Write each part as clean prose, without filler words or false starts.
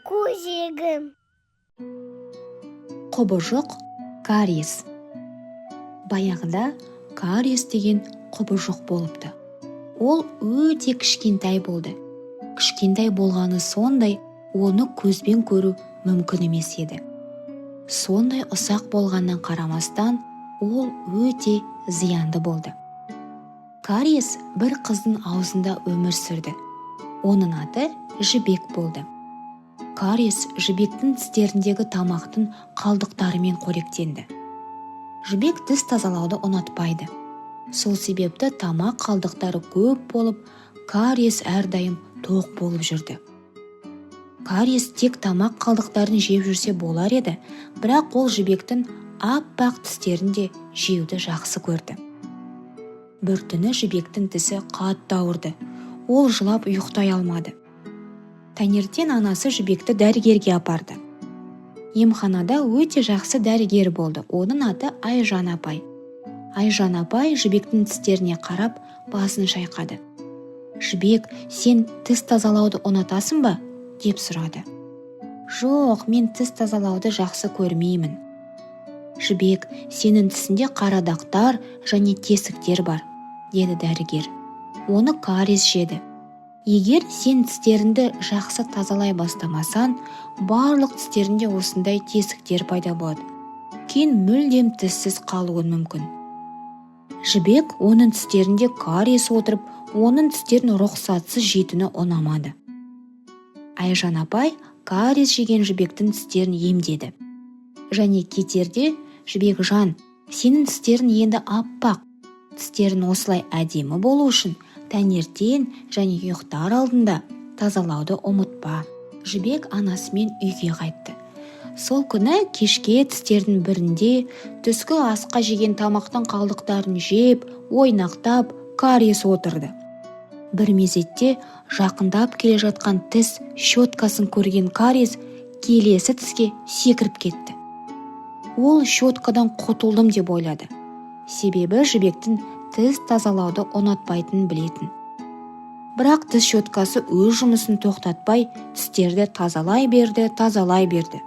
көзегім. Құбыжық кариес. Баяғыда кариес деген құбыжық болыпты. Ол өте кішкентай болды. Кішкентай болғаны сондай, оны көзбен көру мүмкін емес еді. Сондай ұсақ болғаннан қарамастан, ол өте зиянды болды. Кариес бір қыздың аузында өмір сүрді. Оның аты Жібек болды. Кариес жібектің тістеріндегі тамақтың қалдықтарымен қоректенді. Жібек тіс тазалауды ұнатпайды. Сол себепті тамақ қалдықтары көп болып, кариес әрдайым тоқ болып жүрді. Кариес тек тамақ қалдықтарын жеп жүрсе болар еді, бірақ ол жібектің аппақ тістерін де жеуді жақсы көрді. Бір түні жібектің тісі қатты ауырды. Ол жылап ұйықтай алмады. Таңертең анасы жібекті дәрігерге апарды. Емханада өте жақсы дәрігер болды. Оның аты Айжан апай. Айжан апай жібектің тістеріне қарап, басын шайқады. «Жібек, сен тіс тазалауды ұнатасың ба?» деп сұрады. «Жоқ, мен тіс тазалауды жақсы көрмеймін». «Жібек, сенің тісінде қарадақтар және тесіктер бар», деді дәрігер. «Оны кариес жеді. Егер сен тістеріңді жақсы тазалай бастамасан, барлық тістерінде осындай тесіктер пайда болады. Кейін мүлдем тіссіз қалуын мүмкін». Жібек оның тістерінде кариес отырып, оның тістерін рұқсатсыз жейтіні ұнамады. Айжан апай кариес жеген жібектің тістерін емдеді. Және кетерде, «Жібек жан, сенің тістерін енді аппақ. Тістерін осылай әдемі болу үшін таңертең және ұйықтар алдында тазалауды ұмытпа». Жібек анасымен үйге қайтты. Сол күні кешке тістердің бірінде түскі асқа жеген тамақтың қалдықтарын жеп, ойнақтап, кариес отырды. Бір мезетте жақындап келе жатқан тіс щеткасын көрген кариес келесі тіске секіріп кетті. Ол щеткадан құтылдым деп ойлады. Себебі жібектің тіс тазалауды ұнатпайтынын білетін. Бірақ тіс щеткасы өз жұмысын тоқтатпай, тістерді тазалай берді.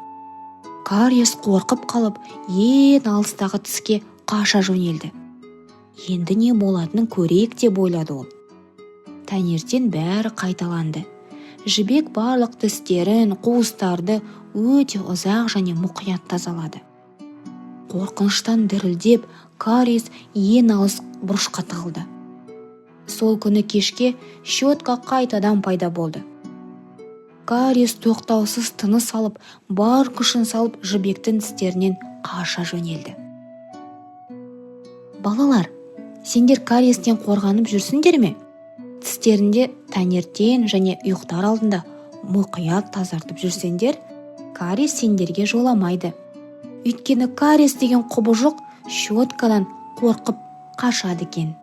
Кариес қорқып қалып, ең алыстағы тіске қаша жөнелді. Енді не болатынын көрейік деп ойлады ол. Таңертең бәрі қайталанды. Жібек барлық тістерін, қуыстарды өте ұзақ және мұқият тазалады. Қорқыныштан дірілдеп, кариес ең алыс бұрышқа тығылды. Сол күні кешке щетка қайтадан пайда болды. Кариес тоқтаусыз тыныс алып, бар күшін салып, жібектің тістерінен қаша жөнелді. Балалар, сендер кариестен қорғанып жүрсіңдер ме? Тістерінде таңертең және ұйықтар алдында мұқият тазартып жүрсеңдер, кариес сендерге жоламайды. Өйткені кариес деген құбыжық щеткадан қорқып қашады екен.